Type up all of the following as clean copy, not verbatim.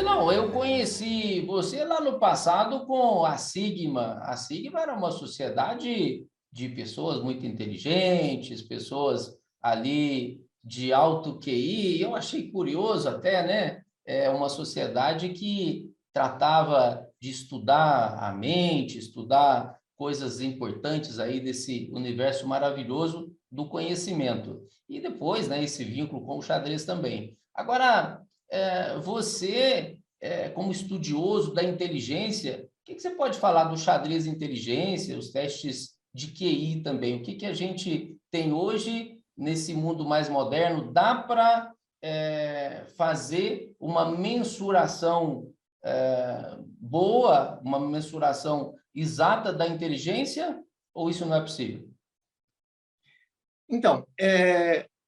Não, eu conheci você lá no passado com a Sigma. A Sigma era uma sociedade de pessoas muito inteligentes, pessoas ali de alto QI. Eu achei curioso até, né? É uma sociedade que tratava de estudar a mente, estudar coisas importantes aí desse universo maravilhoso do conhecimento. E depois, né, esse vínculo com o xadrez também. Agora, você, como estudioso da inteligência, o que você pode falar do xadrez de inteligência, os testes de QI também? O que a gente tem hoje nesse mundo mais moderno? Dá para fazer uma mensuração boa, uma mensuração exata da inteligência, ou isso não é possível? Então,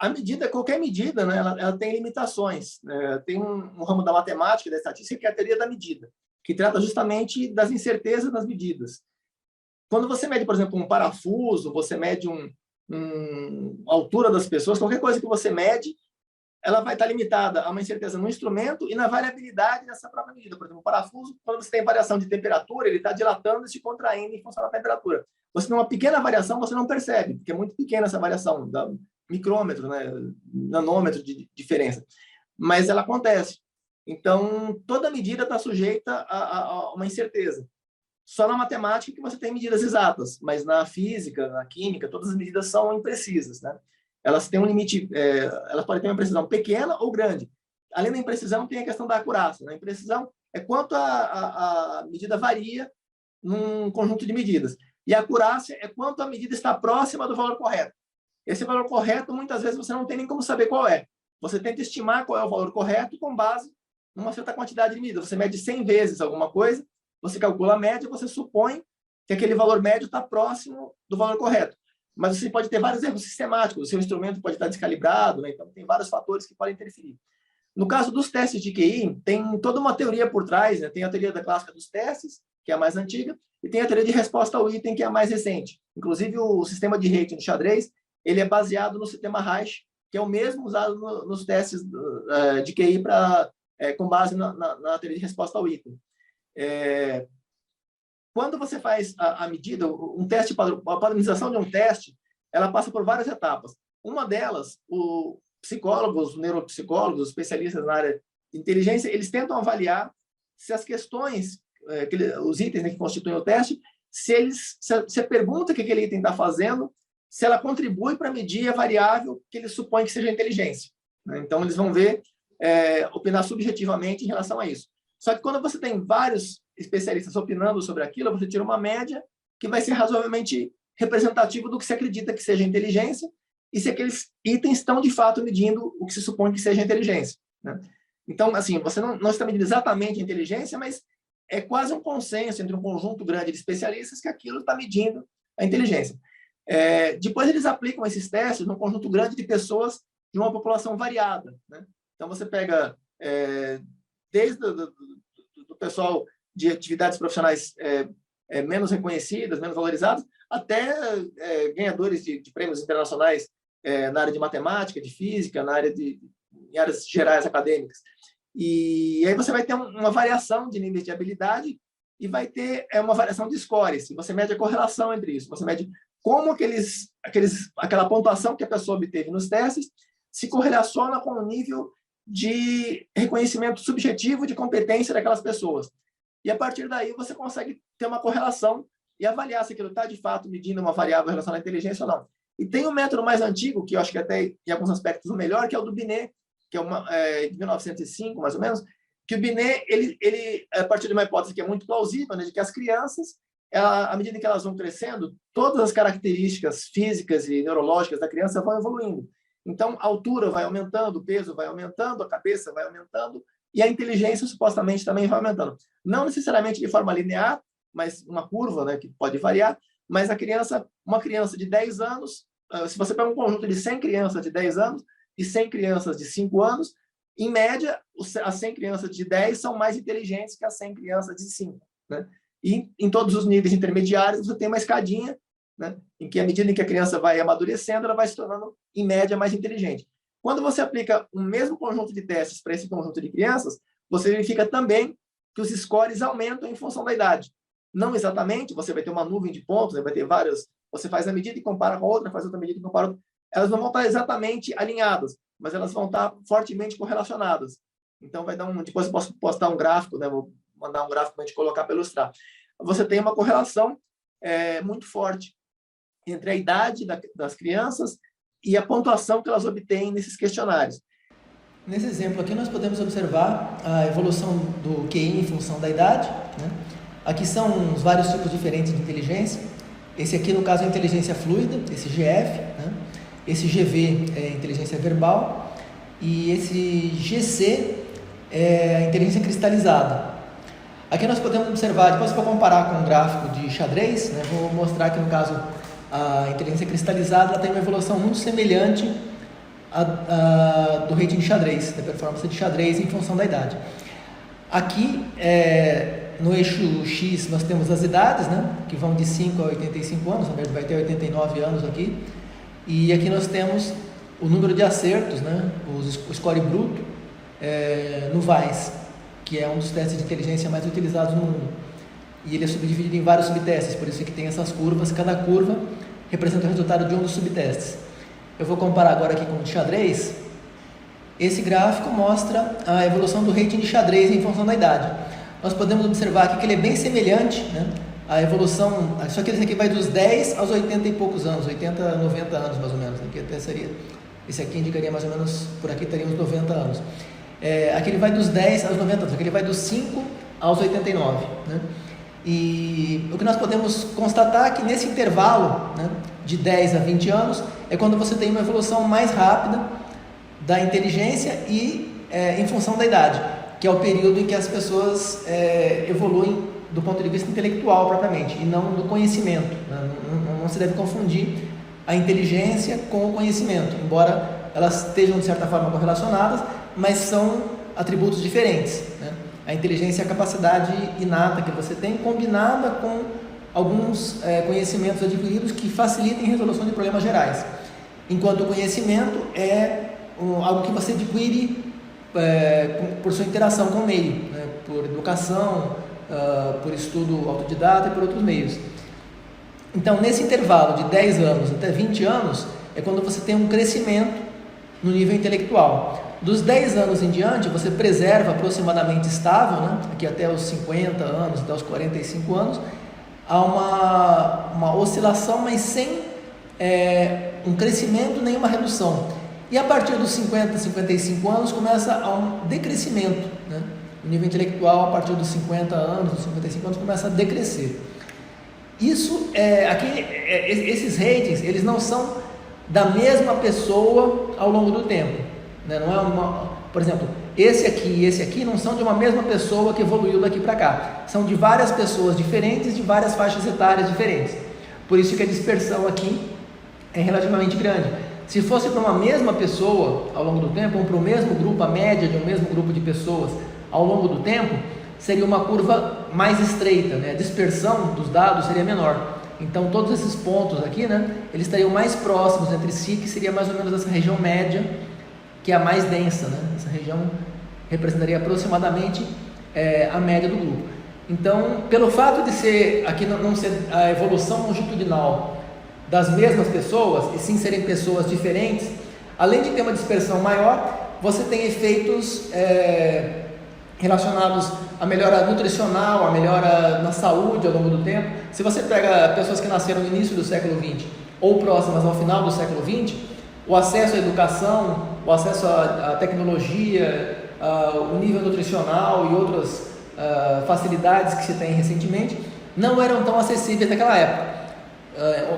a medida, qualquer medida, né, ela tem limitações. Né? Tem um ramo da matemática, da estatística, que é a teoria da medida, que trata justamente das incertezas das medidas. Quando você mede, por exemplo, um parafuso, você mede a altura das pessoas, qualquer coisa que você mede, ela vai estar limitada a uma incerteza no instrumento e na variabilidade dessa própria medida. Por exemplo, o parafuso, quando você tem variação de temperatura, ele está dilatando e se contraindo em função da temperatura. Você tem uma pequena variação, você não percebe, porque é muito pequena essa variação, da micrômetro, né, nanômetro de diferença. Mas ela acontece. Então, toda medida está sujeita a uma incerteza. Só na matemática que você tem medidas exatas, mas na física, na química, todas as medidas são imprecisas, né? Elas têm um limite, elas podem ter uma precisão pequena ou grande. Além da imprecisão, tem a questão da acurácia. Né? A imprecisão é quanto a medida varia num conjunto de medidas. E a acurácia é quanto a medida está próxima do valor correto. Esse valor correto, muitas vezes, você não tem nem como saber qual é. Você tenta estimar qual é o valor correto com base numa certa quantidade de medidas. Você mede 100 vezes alguma coisa, você calcula a média, você supõe que aquele valor médio está próximo do valor correto. Mas você pode ter vários erros sistemáticos, o seu instrumento pode estar descalibrado, né? Então tem vários fatores que podem interferir. No caso dos testes de QI, tem toda uma teoria por trás, né? Tem a teoria da clássica dos testes, que é a mais antiga, e tem a teoria de resposta ao item, que é a mais recente. Inclusive, o sistema de rating do xadrez, ele é baseado no sistema Reich, que é o mesmo usado nos testes de QI com base na teoria de resposta ao item. Quando você faz a medida, um teste, a padronização de um teste, ela passa por várias etapas. Uma delas, os psicólogos, neuropsicólogos, os especialistas na área de inteligência, eles tentam avaliar se as questões, os itens, né, que constituem o teste, se a pergunta que aquele item está fazendo, se ela contribui para medir a variável que eles supõem que seja a inteligência. Né? Então, eles vão ver, opinar subjetivamente em relação a isso. Só que quando você tem vários especialistas opinando sobre aquilo, você tira uma média que vai ser razoavelmente representativo do que se acredita que seja inteligência e se aqueles itens estão, de fato, medindo o que se supõe que seja inteligência. Né? Então, assim, você não está medindo exatamente a inteligência, mas é quase um consenso entre um conjunto grande de especialistas que aquilo está medindo a inteligência. Depois, eles aplicam esses testes num conjunto grande de pessoas de uma população variada. Né? Então, você pega desde do pessoal de atividades profissionais menos reconhecidas, menos valorizadas, até ganhadores de prêmios internacionais na área de matemática, de física, em áreas gerais acadêmicas. E aí você vai ter uma variação de níveis de habilidade e vai ter uma variação de scores. Você mede a correlação entre isso. Você mede como aquela pontuação que a pessoa obteve nos testes se correlaciona com o nível de reconhecimento subjetivo de competência daquelas pessoas. E, a partir daí, você consegue ter uma correlação e avaliar se aquilo está, de fato, medindo uma variável relacionada à inteligência ou não. E tem um método mais antigo, que eu acho que até, em alguns aspectos, o melhor, que é o do Binet, que é de 1905, mais ou menos, que o Binet, ele a partir de uma hipótese que é muito plausível, né, de que as crianças, à medida que elas vão crescendo, todas as características físicas e neurológicas da criança vão evoluindo. Então, a altura vai aumentando, o peso vai aumentando, a cabeça vai aumentando, e a inteligência, supostamente, também vai aumentando. Não necessariamente de forma linear, mas uma curva, né, que pode variar, mas uma criança de 10 anos, se você pega um conjunto de 100 crianças de 10 anos e 100 crianças de 5 anos, em média, as 100 crianças de 10 são mais inteligentes que as 100 crianças de 5. Né? E em todos os níveis intermediários, você tem uma escadinha, né, em que, à medida em que a criança vai amadurecendo, ela vai se tornando, em média, mais inteligente. Quando você aplica o mesmo conjunto de testes para esse conjunto de crianças, você verifica também que os scores aumentam em função da idade. Não exatamente, você vai ter uma nuvem de pontos, vai ter várias, você faz a medida e compara com a outra, faz outra medida e compara com outra. Elas não vão estar exatamente alinhadas, mas elas vão estar fortemente correlacionadas. Então, vai dar depois eu posso postar um gráfico, né? Vou mandar um gráfico para a gente colocar para ilustrar. Você tem uma correlação muito forte entre a idade das crianças e a pontuação que elas obtêm nesses questionários. Nesse exemplo aqui, nós podemos observar a evolução do QI em função da idade, né? Aqui são os vários tipos diferentes de inteligência. Esse aqui, no caso, é inteligência fluida, esse GF, né? Esse GV é inteligência verbal e esse GC é inteligência cristalizada. Aqui nós podemos observar, depois para comparar com um gráfico de xadrez, né? Vou mostrar que, no caso, a inteligência cristalizada ela tem uma evolução muito semelhante do rating de xadrez, da performance de xadrez em função da idade. Aqui, no eixo X, nós temos as idades, né, que vão de 5 a 85 anos, na verdade vai ter 89 anos aqui, e aqui nós temos o número de acertos, né, o score bruto no VAIS, que é um dos testes de inteligência mais utilizados no mundo. E ele é subdividido em vários subtestes, por isso que tem essas curvas, cada curva representa o resultado de um dos subtestes. Eu vou comparar agora aqui com o de xadrez. Esse gráfico mostra a evolução do rating de xadrez em função da idade. Nós podemos observar aqui que ele é bem semelhante, né? A evolução, só que esse aqui vai dos 10 aos 80 e poucos anos, 80, 90 anos mais ou menos. Aqui até seria, esse aqui indicaria mais ou menos, por aqui teria uns 90 anos. Aqui ele vai dos 10 aos 90 anos, aqui ele vai dos 5 aos 89, né? E o que nós podemos constatar é que nesse intervalo, né, de 10 a 20 anos, é quando você tem uma evolução mais rápida da inteligência e em função da idade, que é o período em que as pessoas evoluem do ponto de vista intelectual propriamente, e não do conhecimento, né? Não se deve confundir a inteligência com o conhecimento, embora elas estejam de certa forma correlacionadas, mas são atributos diferentes, né? A inteligência é a capacidade inata que você tem, combinada com alguns conhecimentos adquiridos que facilitem a resolução de problemas gerais. Enquanto o conhecimento é algo que você adquire por sua interação com o meio, né? Por educação, por estudo autodidata e por outros meios. Então, nesse intervalo de 10 anos até 20 anos, é quando você tem um crescimento no nível intelectual. Dos 10 anos em diante, você preserva aproximadamente estável, né? Aqui até os 50 anos, até os 45 anos, há uma oscilação, mas sem um crescimento nem uma redução. E a partir dos 50, 55 anos, começa a um decrescimento, né? O nível intelectual, a partir dos 50 anos, dos 55 anos, começa a decrescer. Isso, esses ratings, eles não são da mesma pessoa ao longo do tempo, né? Não é por exemplo, esse aqui e esse aqui não são de uma mesma pessoa que evoluiu daqui para cá. São de várias pessoas diferentes, de várias faixas etárias diferentes. Por isso que a dispersão aqui é relativamente grande. Se fosse para uma mesma pessoa ao longo do tempo, ou para o mesmo grupo, a média de um mesmo grupo de pessoas ao longo do tempo, seria uma curva mais estreita, né? A dispersão dos dados seria menor. Então, todos esses pontos aqui, né, eles estariam mais próximos entre si, que seria mais ou menos essa região média, que é a mais densa, né? Essa região representaria aproximadamente a média do grupo. Então, pelo fato de ser aqui não ser a evolução longitudinal das mesmas pessoas, e sim serem pessoas diferentes, além de ter uma dispersão maior, você tem efeitos relacionados à melhora nutricional, à melhora na saúde ao longo do tempo. Se você pega pessoas que nasceram no início do século XX ou próximas ao final do século XX, o acesso à educação, o acesso à tecnologia, o nível nutricional e outras facilidades que se tem recentemente não eram tão acessíveis naquela época.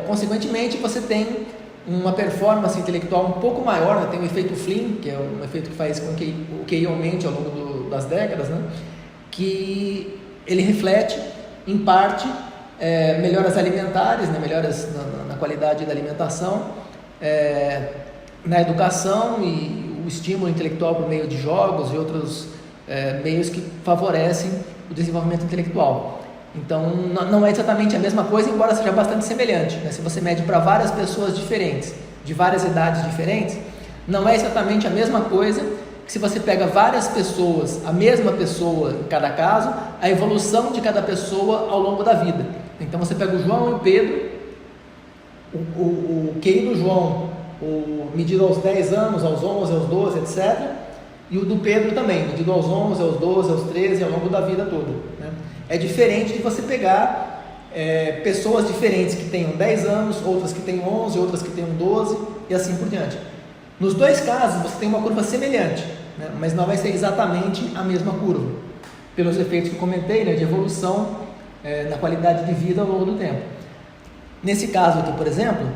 Consequentemente, você tem uma performance intelectual um pouco maior, né? Tem o efeito Flynn, que é um efeito que faz com que o QI aumente ao longo das décadas, né? Que ele reflete, em parte, melhoras alimentares, né? Melhoras na qualidade da alimentação, na educação e o estímulo intelectual por meio de jogos e outros meios que favorecem o desenvolvimento intelectual. Então, não é exatamente a mesma coisa, embora seja bastante semelhante, né? Se você mede para várias pessoas diferentes, de várias idades diferentes, não é exatamente a mesma coisa que se você pega várias pessoas, a mesma pessoa em cada caso, a evolução de cada pessoa ao longo da vida. Então você pega o João e o Pedro, o QI do João, medido aos 10 anos, aos 11, aos 12, etc. E o do Pedro também, medido aos 11, aos 12, aos 13, ao longo da vida toda, né? É diferente de você pegar pessoas diferentes que tenham 10 anos, outras que tenham 11, outras que tenham 12 e assim por diante. Nos dois casos você tem uma curva semelhante, né? Mas não vai ser exatamente a mesma curva, pelos efeitos que eu comentei, né? De evolução na qualidade de vida ao longo do tempo. Nesse caso aqui, por exemplo,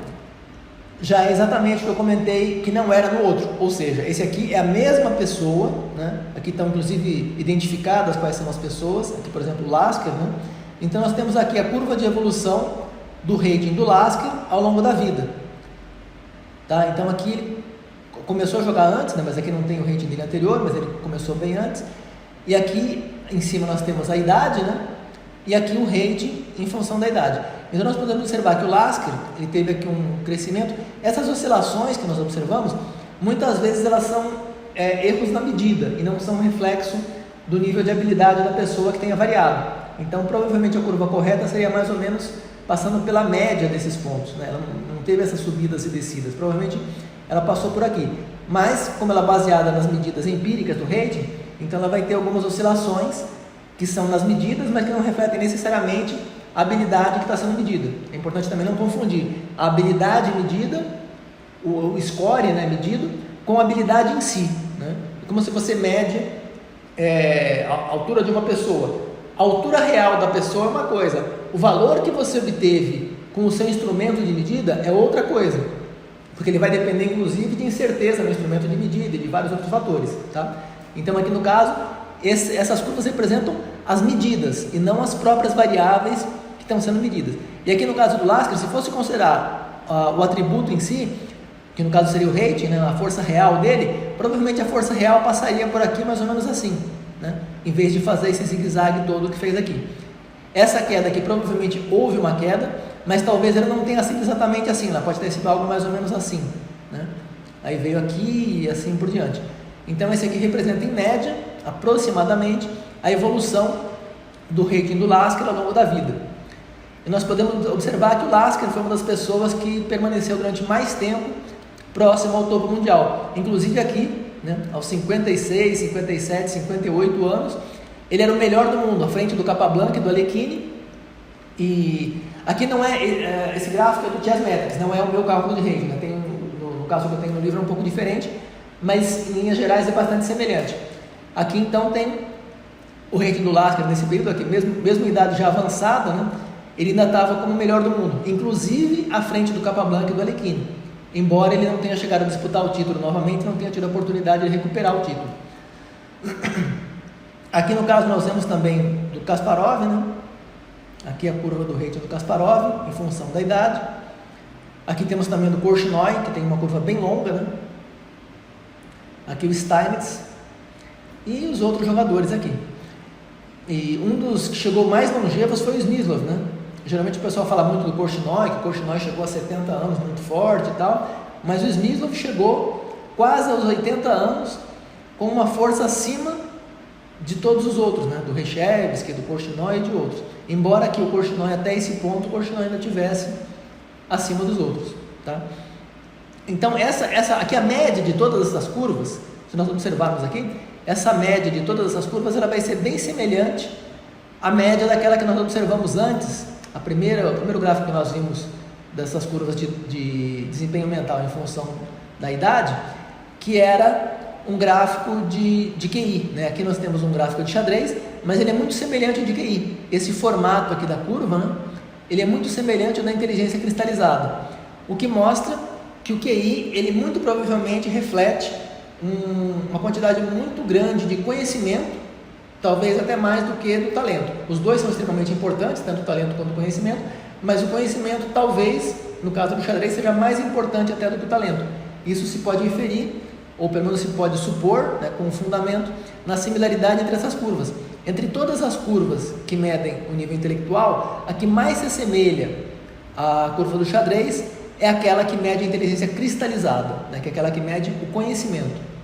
já é exatamente o que eu comentei que não era no outro, ou seja, esse aqui é a mesma pessoa, né? Aqui estão inclusive identificadas quais são as pessoas, aqui por exemplo o Lasker, né? Então nós temos aqui a curva de evolução do rating do Lasker ao longo da vida, tá? Então aqui ele começou a jogar antes, né? Mas aqui não tem o rating dele anterior, mas ele começou bem antes, e aqui em cima nós temos a idade, né? E aqui o rating em função da idade. Então nós podemos observar que o Lasker, ele teve aqui um crescimento. Essas oscilações que nós observamos, muitas vezes elas são erros na medida e não são reflexo do nível de habilidade da pessoa que tenha variado. Então provavelmente a curva correta seria mais ou menos passando pela média desses pontos, né? Ela não teve essas subidas e descidas, provavelmente ela passou por aqui. Mas como ela é baseada nas medidas empíricas do rating, então ela vai ter algumas oscilações que são nas medidas, mas que não refletem necessariamente a habilidade que está sendo medida. É importante também não confundir a habilidade medida, o score, né, medido, com a habilidade em si, né? É como se você mede a altura de uma pessoa. A altura real da pessoa é uma coisa, o valor que você obteve com o seu instrumento de medida é outra coisa, porque ele vai depender inclusive de incerteza no instrumento de medida e de vários outros fatores, tá? Então aqui no caso, essas curvas representam as medidas e não as próprias variáveis que estão sendo medidas. E aqui no caso do Lasker, se fosse considerar o atributo em si, que no caso seria o rating, né, a força real dele, provavelmente a força real passaria por aqui mais ou menos assim, né, em vez de fazer esse zigue-zague todo que fez aqui. Essa queda aqui, provavelmente houve uma queda, mas talvez ela não tenha sido exatamente assim, ela pode ter sido algo mais ou menos assim, né? Aí veio aqui e assim por diante. Então esse aqui representa em média, aproximadamente, a evolução do rating do Lasker ao longo da vida. E nós podemos observar que o Lasker foi uma das pessoas que permaneceu durante mais tempo próximo ao topo mundial. Inclusive aqui, né, aos 56, 57, 58 anos, ele era o melhor do mundo, à frente do Capablanca e do Alekhine. E aqui não é, esse gráfico é do Chessmetrics, não é o meu cálculo de rating, né? No caso que eu tenho no livro é um pouco diferente, mas em linhas gerais é bastante semelhante. Aqui então tem o rating do Lasker nesse período aqui, mesmo em idade já avançada, né, ele ainda estava como o melhor do mundo, inclusive à frente do Capablanca e do Alekhine, embora ele não tenha chegado a disputar o título novamente, não tenha tido a oportunidade de recuperar o título. Aqui no caso nós vemos também do Kasparov, né? Aqui a curva do rating do Kasparov em função da idade. Aqui temos também do Korchnoi, que tem uma curva bem longa, né? Aqui o Steinitz e os outros jogadores aqui. E um dos que chegou mais longevos foi o Smyslov, né? Geralmente o pessoal fala muito do Korchnoi, que o Korchnoi chegou a 70 anos muito forte e tal, mas o Smyslov chegou quase aos 80 anos com uma força acima de todos os outros, né? Do Reshevsky, do Korchnoi e de outros. Embora aqui o Korchnoi, até esse ponto, o Korchnoi ainda tivesse acima dos outros, tá? Então essa aqui é a média de todas essas curvas. Se nós observarmos aqui, essa média de todas essas curvas ela vai ser bem semelhante à média daquela que nós observamos antes. O primeiro gráfico que nós vimos dessas curvas de desempenho mental em função da idade, que era um gráfico de QI, né? Aqui nós temos um gráfico de xadrez, mas ele é muito semelhante ao de QI. Esse formato aqui da curva, né? Ele é muito semelhante ao da inteligência cristalizada, o que mostra que o QI, ele muito provavelmente reflete uma quantidade muito grande de conhecimento, talvez até mais do que do talento. Os dois são extremamente importantes, tanto o talento quanto o conhecimento, mas o conhecimento talvez, no caso do xadrez, seja mais importante até do que o talento. Isso se pode inferir, ou pelo menos se pode supor, né, com fundamento, na similaridade entre essas curvas. Entre todas as curvas que medem o nível intelectual, a que mais se assemelha à curva do xadrez é aquela que mede a inteligência cristalizada, né, que é aquela que mede o conhecimento.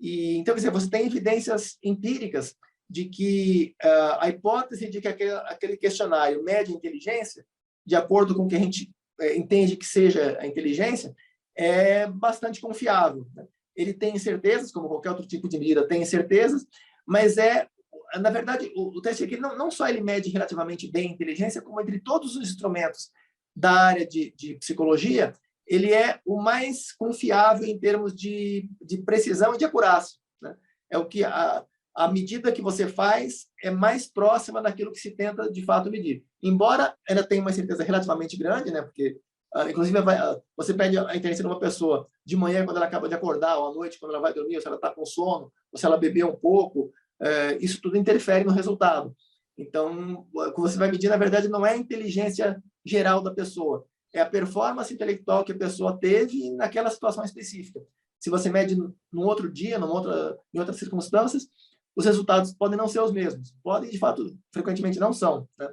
E, então, quer dizer, você tem evidências empíricas de que a hipótese de que aquele questionário mede a inteligência, de acordo com o que a gente entende que seja a inteligência, é bastante confiável, né? Ele tem incertezas, como qualquer outro tipo de medida tem incertezas, mas na verdade, o teste aqui não só ele mede relativamente bem a inteligência, como entre todos os instrumentos da área de psicologia, ele é o mais confiável em termos de precisão e de acurácia, né? É o que a medida que você faz é mais próxima daquilo que se tenta de fato medir. Embora ela tenha uma incerteza relativamente grande, né? Porque inclusive você pede a inteligência de uma pessoa de manhã quando ela acaba de acordar, ou à noite quando ela vai dormir, ou se ela está com sono, ou se ela bebeu um pouco, isso tudo interfere no resultado. Então, o que você vai medir, na verdade, não é a inteligência geral da pessoa, é a performance intelectual que a pessoa teve naquela situação específica. Se você mede num outro dia, em outras circunstâncias, os resultados podem não ser os mesmos. Podem, de fato, frequentemente não são, né?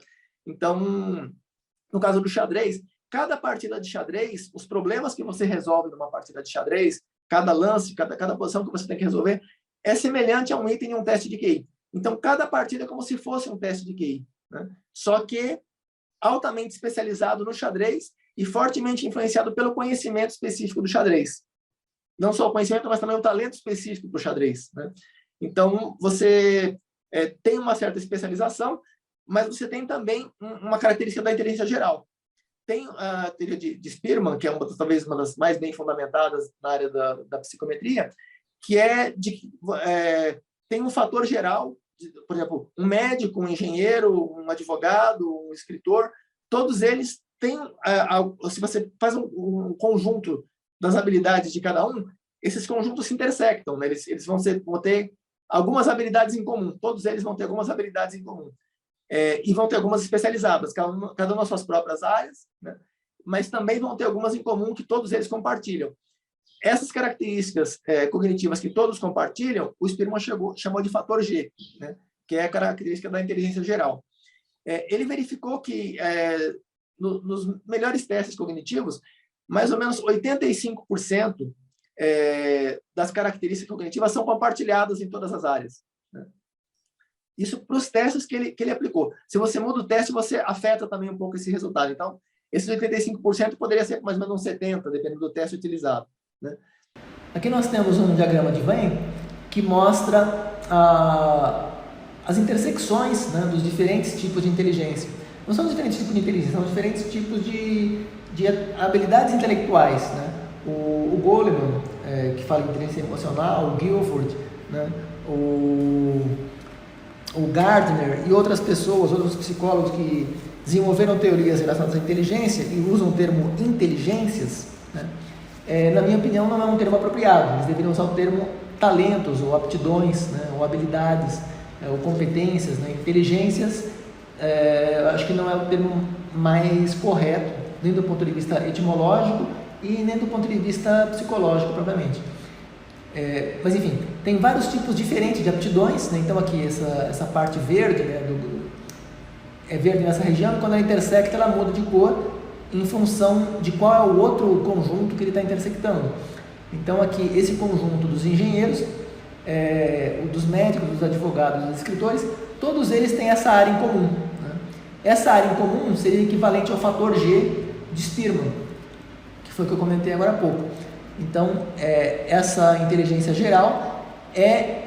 Então, no caso do xadrez, cada partida de xadrez, os problemas que você resolve numa partida de xadrez, cada lance, cada posição que você tem que resolver, é semelhante a um item em um teste de QI. Então, cada partida é como se fosse um teste de QI, né? Só que altamente especializado no xadrez e fortemente influenciado pelo conhecimento específico do xadrez. Não só o conhecimento, mas também o talento específico do xadrez, né? Então, você tem uma certa especialização, mas você tem também uma característica da inteligência geral. Tem a teoria de Spearman, que é talvez uma das mais bem fundamentadas na área da psicometria, que tem um fator geral, por exemplo, um médico, um engenheiro, um advogado, um escritor, todos eles têm, se você faz um conjunto das habilidades de cada um, esses conjuntos se intersectam, né? Eles vão ter algumas habilidades em comum, todos eles vão ter algumas habilidades em comum. E vão ter algumas especializadas, cada uma nas suas próprias áreas, né? Mas também vão ter algumas em comum que todos eles compartilham. Essas características cognitivas que todos compartilham, o Spearman chamou de fator G, né? Que é a característica da inteligência geral. Ele verificou que, nos melhores testes cognitivos, mais ou menos 85% das características cognitivas são compartilhadas em todas as áreas, né? Isso para os testes que ele aplicou. Se você muda o teste, você afeta também um pouco esse resultado. Então, esses 85% poderia ser mais ou menos uns 70%, dependendo do teste utilizado, né? Aqui nós temos um diagrama de Venn que mostra as intersecções, né, dos diferentes tipos de inteligência. Não são diferentes tipos de inteligência, são diferentes tipos de habilidades intelectuais, né? O Goleman, que fala em inteligência emocional, o Guilford, né? O Gardner e outras pessoas, outros psicólogos que desenvolveram teorias relacionadas à inteligência e usam o termo inteligências, né? Na minha opinião, não é um termo apropriado. Eles deveriam usar o termo talentos, ou aptidões, né? Ou habilidades, ou competências, né? Inteligências, acho que não é o termo mais correto, nem do ponto de vista etimológico e nem do ponto de vista psicológico, propriamente. Mas enfim, tem vários tipos diferentes de aptidões, né? Então aqui essa parte verde, né, é verde nessa região, e quando ela intersecta ela muda de cor em função de qual é o outro conjunto que ele está intersectando. Então aqui esse conjunto dos engenheiros, dos médicos, dos advogados, dos escritores, todos eles têm essa área em comum, né? Essa área em comum seria equivalente ao fator G de Spearman, que foi o que eu comentei agora há pouco. Então, essa inteligência geral é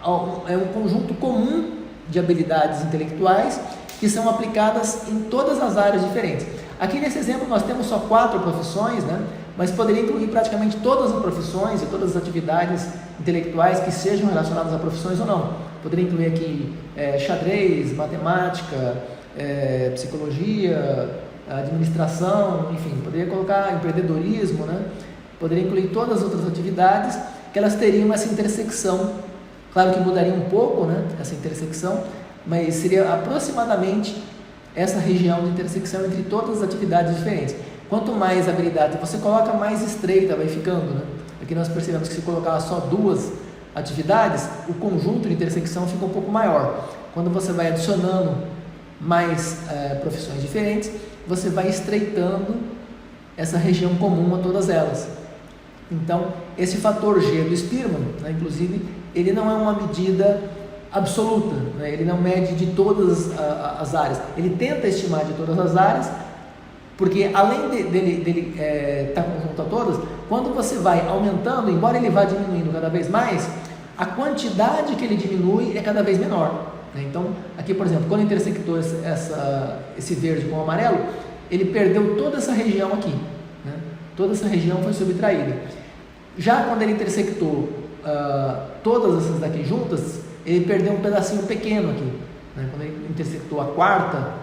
um conjunto comum de habilidades intelectuais que são aplicadas em todas as áreas diferentes. Aqui nesse exemplo nós temos só 4 profissões, né? Mas poderia incluir praticamente todas as profissões e todas as atividades intelectuais que sejam relacionadas a profissões ou não. Poderia incluir aqui xadrez, matemática, psicologia, administração, enfim, poderia colocar empreendedorismo, né? Poderia incluir todas as outras atividades que elas teriam essa intersecção. Claro que mudaria um pouco, né, essa intersecção, mas seria aproximadamente essa região de intersecção entre todas as atividades diferentes. Quanto mais habilidade você coloca, mais estreita vai ficando, né? Aqui nós percebemos que se colocar só 2 atividades, o conjunto de intersecção fica um pouco maior. Quando você vai adicionando mais profissões diferentes, você vai estreitando essa região comum a todas elas. Então, esse fator G do Spearman, né, inclusive, ele não é uma medida absoluta, né? Ele não mede de todas as áreas. Ele tenta estimar de todas as áreas, porque além dele estar conjunto a todas, quando você vai aumentando, embora ele vá diminuindo cada vez mais, a quantidade que ele diminui é cada vez menor, né? Então, aqui, por exemplo, quando intersectou esse verde com o amarelo, ele perdeu toda essa região aqui, né? Toda essa região foi subtraída. Já quando ele intersectou todas essas daqui juntas, ele perdeu um pedacinho pequeno aqui, né? Quando ele intersectou a quarta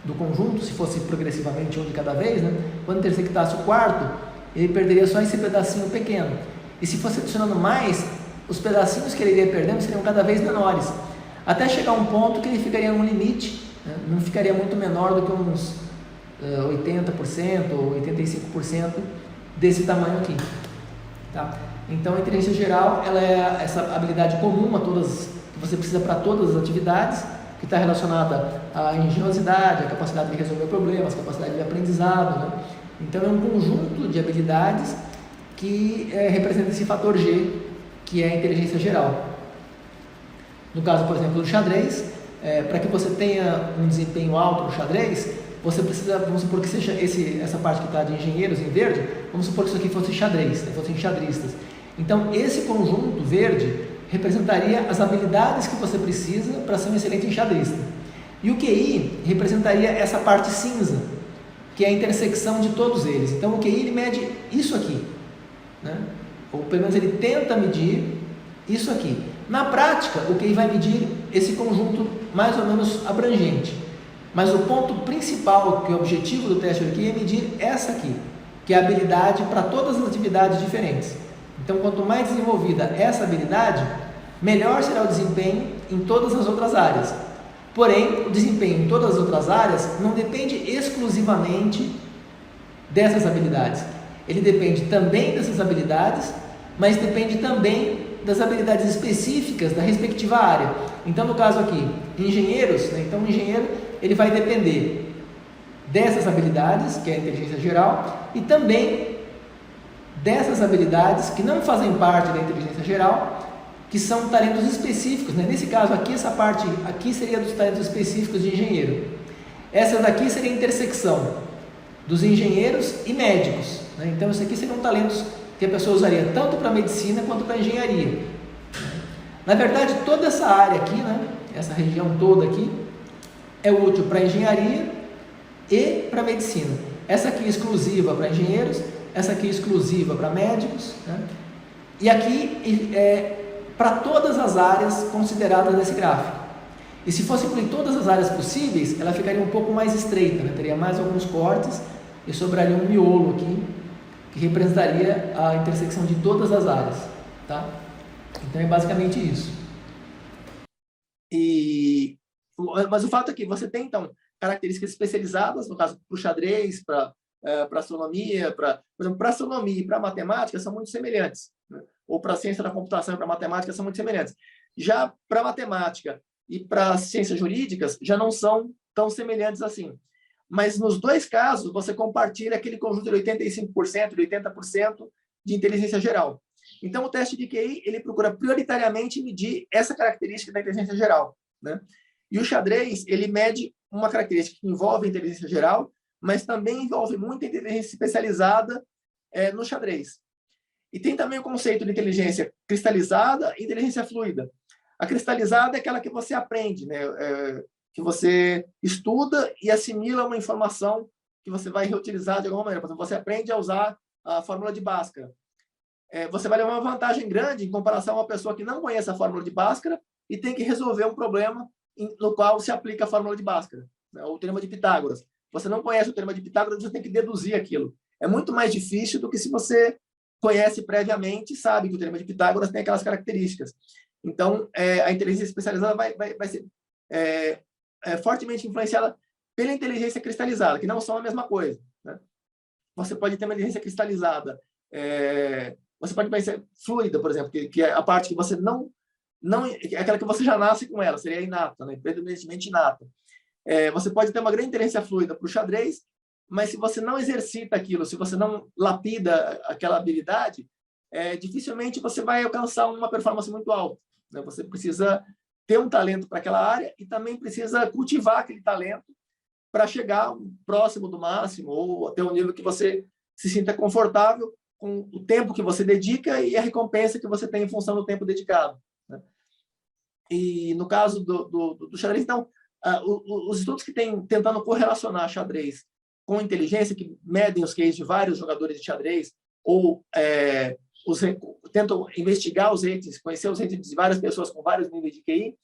do conjunto, se fosse progressivamente um de cada vez, né? Quando intersectasse o quarto, ele perderia só esse pedacinho pequeno. E se fosse adicionando mais, os pedacinhos que ele iria perdendo seriam cada vez menores, até chegar a um ponto que ele ficaria num limite, né? Não ficaria muito menor do que uns 80% ou 85% desse tamanho aqui, tá? Então, a inteligência geral, ela é essa habilidade comum a todas, que você precisa para todas as atividades, que está relacionada à engenhosidade, à capacidade de resolver problemas, capacidade de aprendizado, né? Então, é um conjunto de habilidades que representa esse fator G, que é a inteligência geral. No caso, por exemplo, do xadrez, para que você tenha um desempenho alto no xadrez, você precisa, vamos supor que seja essa parte que está de engenheiros em verde, vamos supor que isso aqui fosse xadrez, né, fossem xadristas. Então, esse conjunto verde representaria as habilidades que você precisa para ser um excelente enxadrista. E o QI representaria essa parte cinza, que é a intersecção de todos eles. Então, o QI ele mede isso aqui, né? Ou pelo menos ele tenta medir isso aqui. Na prática, o QI vai medir esse conjunto mais ou menos abrangente. Mas o ponto principal, que é o objetivo do teste aqui, é medir essa aqui, que é a habilidade para todas as atividades diferentes. Então, quanto mais desenvolvida essa habilidade, melhor será o desempenho em todas as outras áreas. Porém, o desempenho em todas as outras áreas não depende exclusivamente dessas habilidades. Ele depende também dessas habilidades, mas depende também das habilidades específicas da respectiva área. Então, no caso aqui, engenheiros, né? Então, o engenheiro ele vai depender dessas habilidades, que é a inteligência geral, e também dessas habilidades que não fazem parte da inteligência geral, que são talentos específicos, né? Nesse caso aqui, essa parte aqui seria dos talentos específicos de engenheiro. Essa daqui seria a intersecção dos engenheiros e médicos, né? Então, isso aqui seriam talentos que a pessoa usaria tanto para medicina quanto para engenharia. Na verdade, toda essa área aqui, né? Essa região toda aqui, é útil para engenharia e para medicina. Essa aqui é exclusiva para engenheiros, essa aqui é exclusiva para médicos, né? E aqui é para todas as áreas consideradas nesse gráfico. E se fosse incluir todas as áreas possíveis, ela ficaria um pouco mais estreita, né? Teria mais alguns cortes e sobraria um miolo aqui, que representaria a intersecção de todas as áreas, tá? Então é basicamente isso. Mas o fato é que você tem, então, características especializadas, no caso, para o xadrez, para astronomia, por exemplo, para astronomia e para matemática são muito semelhantes, né? Ou para a ciência da computação e para a matemática são muito semelhantes. Já para a matemática e para as ciências jurídicas já não são tão semelhantes assim. Mas nos dois casos, você compartilha aquele conjunto de 85%, de 80% de inteligência geral. Então, o teste de QI, ele procura prioritariamente medir essa característica da inteligência geral, né? E o xadrez, ele mede uma característica que envolve a inteligência geral, mas também envolve muita inteligência especializada no xadrez. E tem também o conceito de inteligência cristalizada e inteligência fluida. A cristalizada é aquela que você aprende, né? Que você estuda e assimila uma informação que você vai reutilizar de alguma maneira. Por exemplo, você aprende a usar a fórmula de Bhaskara. Você vai levar uma vantagem grande em comparação a uma pessoa que não conhece a fórmula de Bhaskara e tem que resolver um problema no qual se aplica a fórmula de Bhaskara, né? O teorema de Pitágoras. Você não conhece o teorema de Pitágoras, você tem que deduzir aquilo. É muito mais difícil do que se você conhece previamente e sabe que o teorema de Pitágoras tem aquelas características. Então, a inteligência especializada vai ser fortemente influenciada pela inteligência cristalizada, que não são a mesma coisa, né? Você pode ter uma inteligência cristalizada, você pode ser fluida, por exemplo, que é a parte que você não é aquela que você já nasce com ela, seria inata, né? Predominantemente inata. Você pode ter uma grande inteligência fluida para o xadrez, mas se você não exercita aquilo, se você não lapida aquela habilidade, dificilmente você vai alcançar uma performance muito alta, né? Você precisa ter um talento para aquela área e também precisa cultivar aquele talento para chegar próximo do máximo ou até um nível que você se sinta confortável com o tempo que você dedica e a recompensa que você tem em função do tempo dedicado, né? E no caso do xadrez, então, os estudos que têm tentando correlacionar xadrez com inteligência, que medem os QIs de vários jogadores de xadrez, ou tentam investigar os ratings, conhecer os ratings de várias pessoas com vários níveis de QI,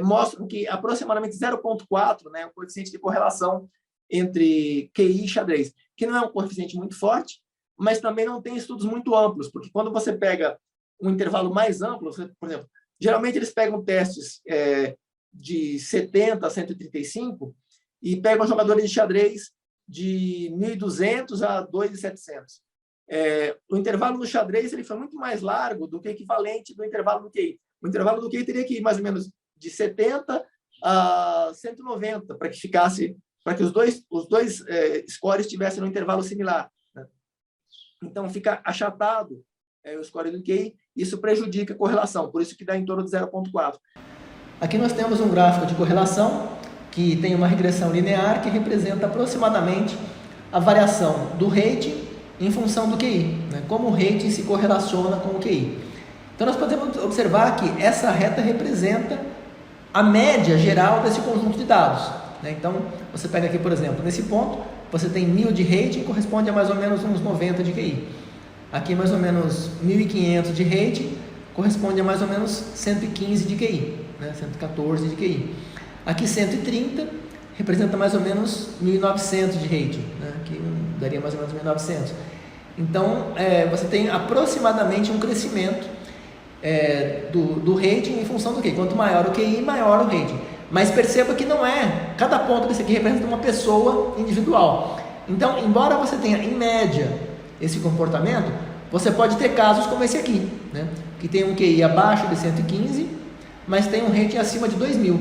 mostram que aproximadamente 0,4, né, é o coeficiente de correlação entre QI e xadrez, que não é um coeficiente muito forte, mas também não tem estudos muito amplos, porque quando você pega um intervalo mais amplo, por exemplo, geralmente eles pegam testes de 70 a 135 e pegam jogadores de xadrez de 1.200 a 2.700. O intervalo do xadrez ele foi muito mais largo do que o equivalente do intervalo do QI. O intervalo do QI teria que ir mais ou menos de 70 a 190 para que os dois scores estivessem num intervalo similar, né? Então fica achatado o score do QI, isso prejudica a correlação, por isso que dá em torno de 0,4. Aqui nós temos um gráfico de correlação que tem uma regressão linear que representa aproximadamente a variação do rating em função do QI, né? Como o rating se correlaciona com o QI. Então nós podemos observar que essa reta representa a média geral desse conjunto de dados, né? Então você pega aqui, por exemplo, nesse ponto você tem 1.000 de rating, corresponde a mais ou menos uns 90 de QI. Aqui mais ou menos 1.500 de rating, corresponde a mais ou menos 115 de QI, né? 114 de QI. Aqui 130 representa mais ou menos 1.900 de rating, né? Que daria mais ou menos 1.900. Então, você tem aproximadamente um crescimento do rating em função do QI. Quanto maior o QI, maior o rating. Mas perceba que não cada ponto desse aqui representa uma pessoa individual. Então, embora você tenha, em média, esse comportamento, você pode ter casos como esse aqui, né? Que tem um QI abaixo de 115, mas tem um rating acima de 2.000.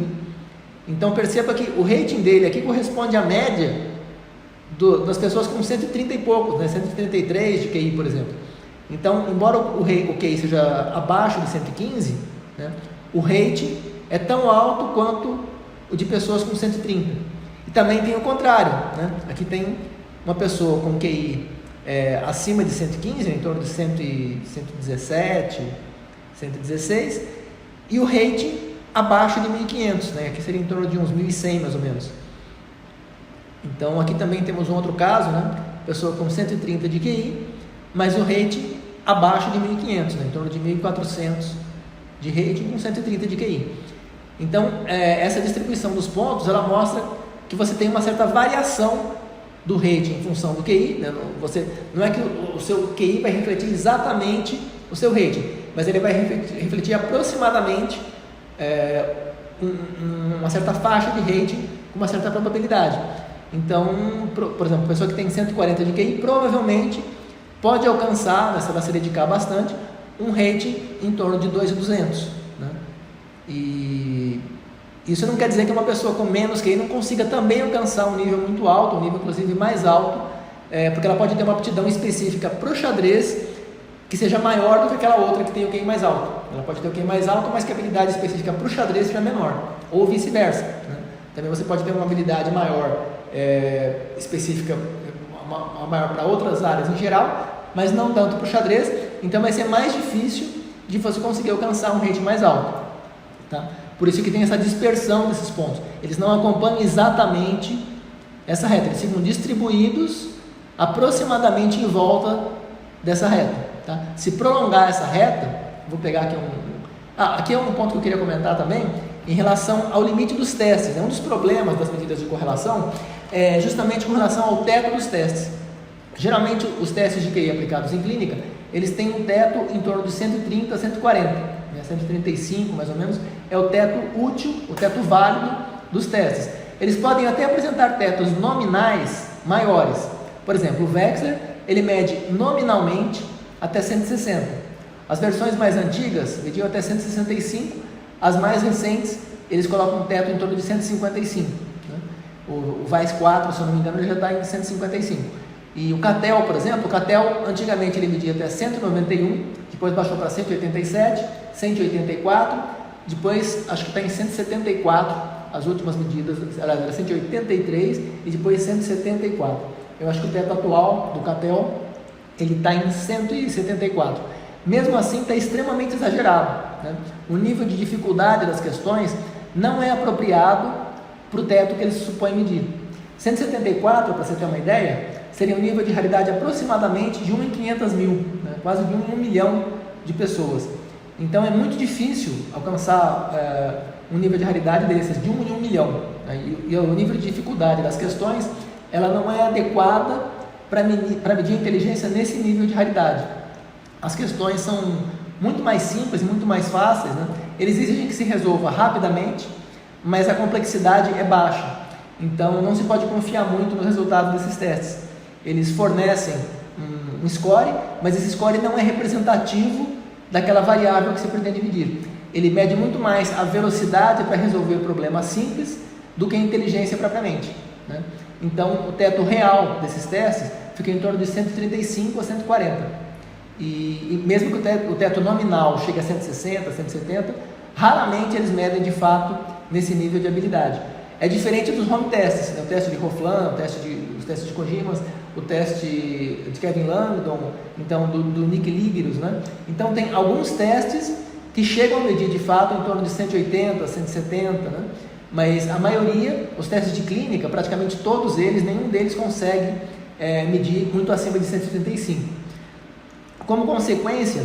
Então perceba que o rating dele aqui corresponde à média das pessoas com 130 e poucos, né? 133 de QI, por exemplo. Então, embora o QI seja abaixo de 115, né? O rating é tão alto quanto o de pessoas com 130. E também tem o contrário, né? Aqui tem uma pessoa com QI acima de 115, em torno de 117, 116, e o rating abaixo de 1.500, né? Aqui seria em torno de uns 1.100 mais ou menos. Então aqui também temos um outro caso, né? Pessoa com 130 de QI, mas o rating abaixo de 1.500, né? Em torno de 1.400 de rating com 130 de QI. Então essa distribuição dos pontos, ela mostra que você tem uma certa variação do rating em função do QI, né? Não é que o seu QI vai refletir exatamente o seu rating, mas ele vai refletir aproximadamente uma certa faixa de rating com uma certa probabilidade. Então, por exemplo, a pessoa que tem 140 de QI provavelmente pode alcançar, né, se ela se dedicar bastante, um rating em torno de 2.200, né? E isso não quer dizer que uma pessoa com menos QI não consiga também alcançar um nível muito alto, um nível inclusive mais alto, porque ela pode ter uma aptidão específica para o xadrez que seja maior do que aquela outra que tem o QI mais alto. Ela pode ter o QI mais alto, mas que a habilidade específica para o xadrez seja menor, ou vice-versa, né? Também você pode ter uma habilidade maior específica, maior para outras áreas em geral, mas não tanto para o xadrez, então vai ser mais difícil de você conseguir alcançar um rating mais alto, tá? Por isso que tem essa dispersão desses pontos. Eles não acompanham exatamente essa reta, eles ficam distribuídos aproximadamente em volta dessa reta, tá? Se prolongar essa reta, vou pegar aqui aqui é um ponto que eu queria comentar também, em relação ao limite dos testes, né? Um dos problemas das medidas de correlação é justamente com relação ao teto dos testes. Geralmente, os testes de QI aplicados em clínica, eles têm um teto em torno de 130 a 140, né? 135 mais ou menos, é o teto útil, o teto válido dos testes. Eles podem até apresentar tetos nominais maiores. Por exemplo, o Wechsler, ele mede nominalmente até 160. As versões mais antigas mediam até 165, as mais recentes, eles colocam um teto em torno de 155. Né? O Weiss 4, se eu não me engano, ele já está em 155. E o CATEL, por exemplo, o CATEL antigamente ele media até 191, depois baixou para 187, 184, depois acho que está em 174, as últimas medidas, era 183 e depois 174. Eu acho que o teto atual do CATEL ele está em 174. Mesmo assim, está extremamente exagerado, né? O nível de dificuldade das questões não é apropriado para o teto que eles supõem medir. 174, para você ter uma ideia, seria um nível de raridade aproximadamente de 1 em 500 mil, né? Quase de 1 em 1 milhão de pessoas. Então é muito difícil alcançar um nível de raridade desses, de 1 em 1 milhão. Né? E o nível de dificuldade das questões, ela não é adequada para medir a inteligência nesse nível de raridade. As questões são muito mais simples e muito mais fáceis, né? Eles exigem que se resolva rapidamente, mas a complexidade é baixa. Então não se pode confiar muito no resultado desses testes. Eles fornecem um score, mas esse score não é representativo daquela variável que se pretende medir. Ele mede muito mais a velocidade para resolver problemas simples do que a inteligência propriamente, né? Então o teto real desses testes fica em torno de 135 a 140. E mesmo que o teto nominal chegue a 160, 170, raramente eles medem de fato nesse nível de habilidade. É diferente dos home tests, né? O teste de Hofland, os testes de Kojimas, o teste de Kevin Langdon, então do Nick Ligerus, né? Então tem alguns testes que chegam a medir de fato em torno de 180, 170, né? Mas a maioria, os testes de clínica, praticamente todos eles, nenhum deles consegue medir muito acima de 135. Como consequência,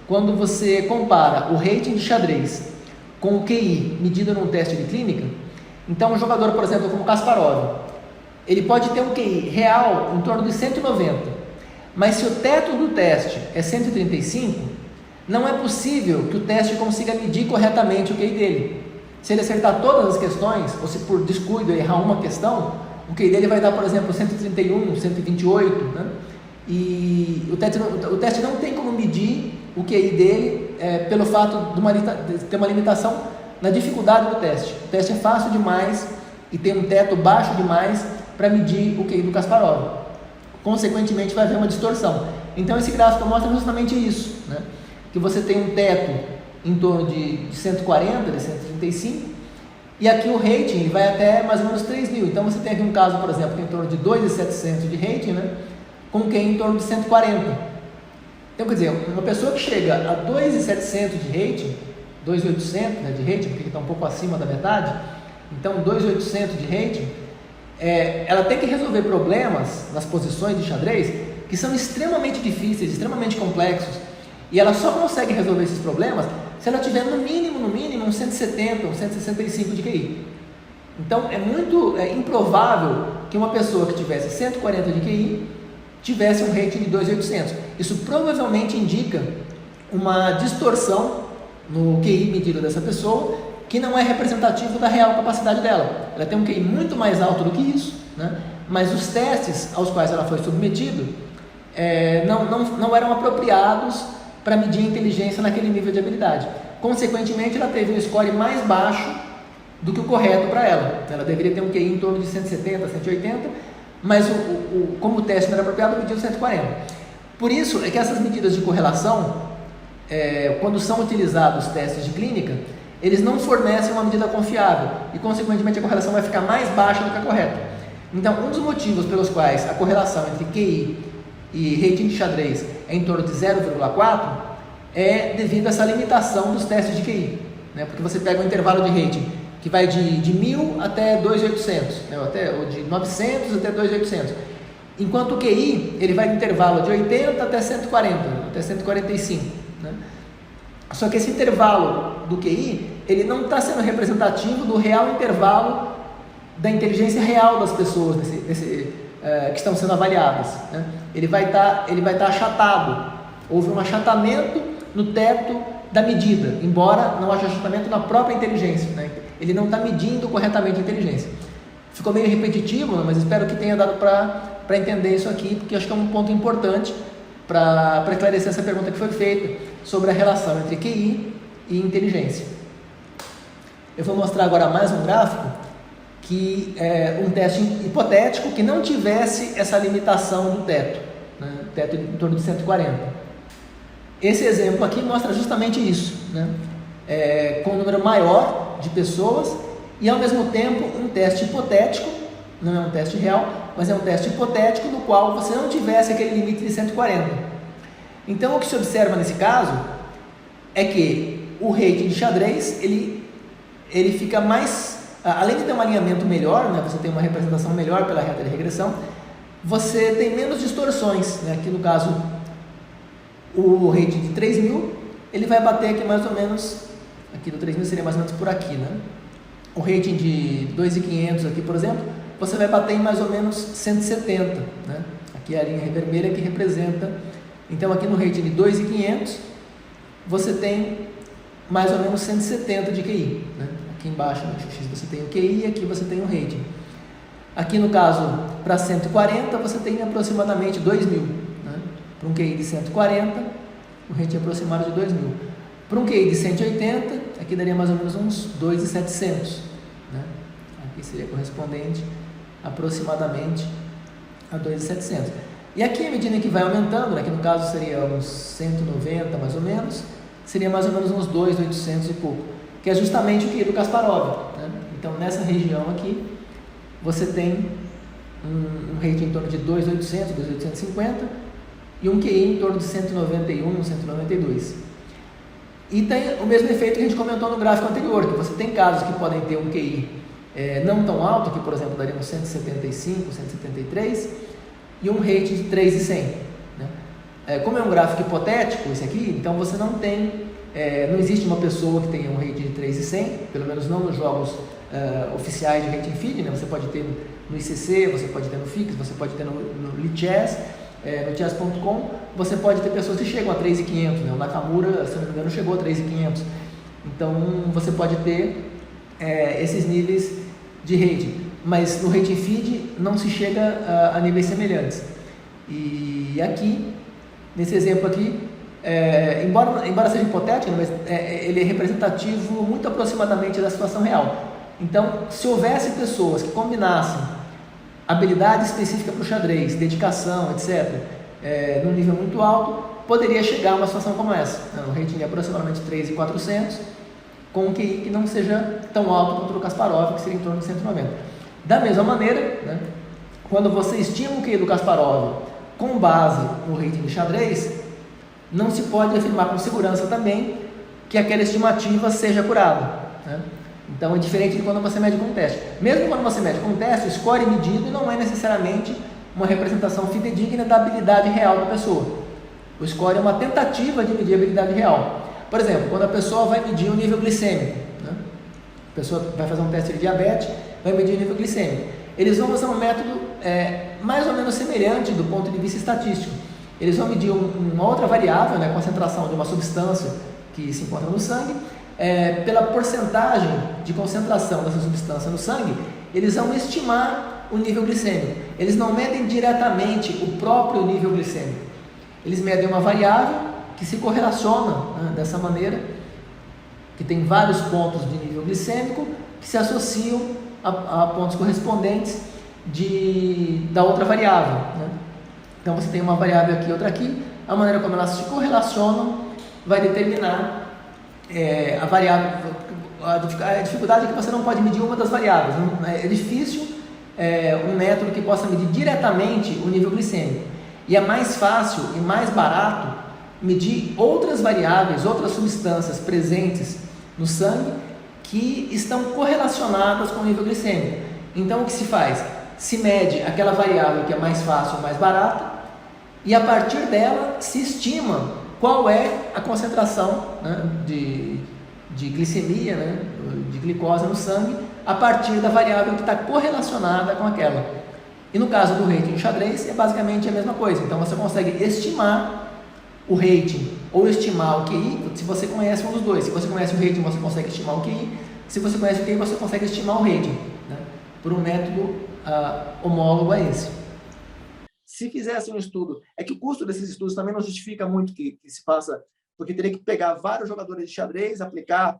quando você compara o rating de xadrez com o QI medido num teste de clínica, então um jogador, por exemplo, como Kasparov, ele pode ter um QI real em torno de 190, mas se o teto do teste é 135, não é possível que o teste consiga medir corretamente o QI dele. Se ele acertar todas as questões, ou se por descuido errar uma questão, o QI dele vai dar, por exemplo, 131, 128, né? E o teste não tem como medir o QI dele pelo fato de ter uma limitação na dificuldade do teste. O teste é fácil demais e tem um teto baixo demais para medir o QI do Kasparov. Consequentemente, vai haver uma distorção. Então, esse gráfico mostra justamente isso, né? Que você tem um teto em torno de 140, de 135, e aqui o rating vai até mais ou menos 3.000. Então, você tem aqui um caso, por exemplo, que é em torno de 2.700 de rating, né? Com quem em torno de 140. Então, quer dizer, uma pessoa que chega a 2.700 de rating, 2.800, né, de rating, porque está um pouco acima da metade, então 2.800 de rating, ela tem que resolver problemas nas posições de xadrez que são extremamente difíceis, extremamente complexos, e ela só consegue resolver esses problemas se ela tiver no mínimo um 170, um 165 de QI. Então, é muito improvável que uma pessoa que tivesse 140 de QI tivesse um rating de 2.800. Isso provavelmente indica uma distorção no QI medido dessa pessoa, que não é representativo da real capacidade dela. Ela tem um QI muito mais alto do que isso, né? Mas os testes aos quais ela foi submetida não eram apropriados para medir a inteligência naquele nível de habilidade. Consequentemente, ela teve um score mais baixo do que o correto para ela. Ela deveria ter um QI em torno de 170, 180, mas como o teste não era apropriado, mediu 140. Por isso é que essas medidas de correlação, quando são utilizados testes de clínica, eles não fornecem uma medida confiável e, consequentemente, a correlação vai ficar mais baixa do que a correta. Então, um dos motivos pelos quais a correlação entre QI e rating de xadrez é em torno de 0,4 é devido a essa limitação dos testes de QI, né? Porque você pega um intervalo de rating que vai de 1.000 até 2.800, né? ou de 900 até 2.800. Enquanto o QI, ele vai no intervalo de 80 até 140, até 145. Né? Só que esse intervalo do QI, ele não está sendo representativo do real intervalo da inteligência real das pessoas que estão sendo avaliadas. Né? Ele vai estar achatado. Houve um achatamento no teto da medida, embora não haja achatamento na própria inteligência, né? Ele não está medindo corretamente a inteligência. Ficou meio repetitivo, mas espero que tenha dado para entender isso aqui, porque acho que é um ponto importante para esclarecer essa pergunta que foi feita sobre a relação entre QI e inteligência. Eu vou mostrar agora mais um gráfico que um teste hipotético que não tivesse essa limitação do teto, né? Teto em torno de 140. Esse exemplo aqui mostra justamente isso, né? Com um número maior de pessoas e, ao mesmo tempo, um teste hipotético, não é um teste real, mas é um teste hipotético no qual você não tivesse aquele limite de 140. Então, o que se observa nesse caso é que o rating de xadrez, ele fica mais, além de ter um alinhamento melhor, né, você tem uma representação melhor pela reta de regressão, você tem menos distorções, né? Aqui no caso, o rating de 3.000, ele vai bater aqui mais ou menos, aqui do 3.000 seria mais ou menos por aqui, né? O rating de 2.500 aqui, por exemplo, você vai bater em mais ou menos 170, né? Aqui é a linha vermelha que representa, então aqui no rating de 2.500, você tem mais ou menos 170 de QI, né? Aqui embaixo no X você tem o QI e aqui você tem o rating. Aqui no caso, para 140, você tem aproximadamente 2.000, né? Para um QI de 140, o rating aproximado de 2.000. Para um QI de 180, aqui daria mais ou menos uns 2.700, né? Aqui seria correspondente aproximadamente a 2.700. E aqui, à medida que vai aumentando, né, que no caso seria uns 190 mais ou menos, seria mais ou menos uns 2.800 e pouco, que é justamente o QI do Kasparov, né? Então, nessa região aqui, você tem um rating em torno de 2.800, 2.850 e um QI em torno de 191, 192. E tem o mesmo efeito que a gente comentou no gráfico anterior, que você tem casos que podem ter um QI não tão alto, que por exemplo daria uns 175, 173, e um rating de 3.100, né? Como é um gráfico hipotético esse aqui, então você não tem, não existe uma pessoa que tenha um rating de 3.100, pelo menos não nos jogos oficiais de rating feed, né? Você pode ter no ICC, você pode ter no FIX, você pode ter no Lichess, no chess.com, você pode ter pessoas que chegam a 3.500, né? O Nakamura, se não me engano, chegou a 3.500. Então, você pode ter esses níveis de rating, mas no rating feed não se chega a níveis semelhantes. E aqui, nesse exemplo aqui, embora seja hipotético, mas ele é representativo muito aproximadamente da situação real. Então, se houvesse pessoas que combinassem habilidade específica para o xadrez, dedicação, etc., num nível muito alto, poderia chegar a uma situação como essa, né? Um rating de aproximadamente 3.400, com um QI que não seja tão alto quanto o do Kasparov, que seria em torno de 190. Da mesma maneira, né, quando você estima o QI do Kasparov com base no rating de xadrez, não se pode afirmar com segurança também que aquela estimativa seja acurada, né? Então é diferente de quando você mede com um teste. Mesmo quando você mede com um teste, o score medido não é necessariamente uma representação fidedigna da habilidade real da pessoa. O score é uma tentativa de medir a habilidade real. Por exemplo, quando a pessoa vai medir o nível glicêmico, né? A pessoa vai fazer um teste de diabetes, vai medir o nível glicêmico. Eles vão usar um método mais ou menos semelhante do ponto de vista estatístico. Eles vão medir uma outra variável, né, a concentração de uma substância que se encontra no sangue, pela porcentagem de concentração dessa substância no sangue, eles vão estimar o nível glicêmico. Eles não medem diretamente o próprio nível glicêmico. Eles medem uma variável que se correlaciona, né, dessa maneira, que tem vários pontos de nível glicêmico que se associam a pontos correspondentes da outra variável, né? Então você tem uma variável aqui e outra aqui, a maneira como elas se correlacionam vai determinar a variável. A dificuldade é que você não pode medir uma das variáveis. É difícil um método que possa medir diretamente o nível glicêmico. E é mais fácil e mais barato medir outras variáveis, outras substâncias presentes no sangue que estão correlacionadas com o nível glicêmico. Então o que se faz? Se mede aquela variável que é mais fácil, mais barata, e a partir dela se estima qual é a concentração, né, de glicemia, né, de glicose no sangue, a partir da variável que está correlacionada com aquela. E no caso do rating de xadrez, é basicamente a mesma coisa. Então você consegue estimar o rating ou estimar o QI, se você conhece um dos dois. Se você conhece o rating, você consegue estimar o QI. Se você conhece o QI, você consegue estimar o rating, né, por um método homólogo a esse. Se fizesse um estudo, é que o custo desses estudos também não justifica muito que se faça, porque teria que pegar vários jogadores de xadrez, aplicar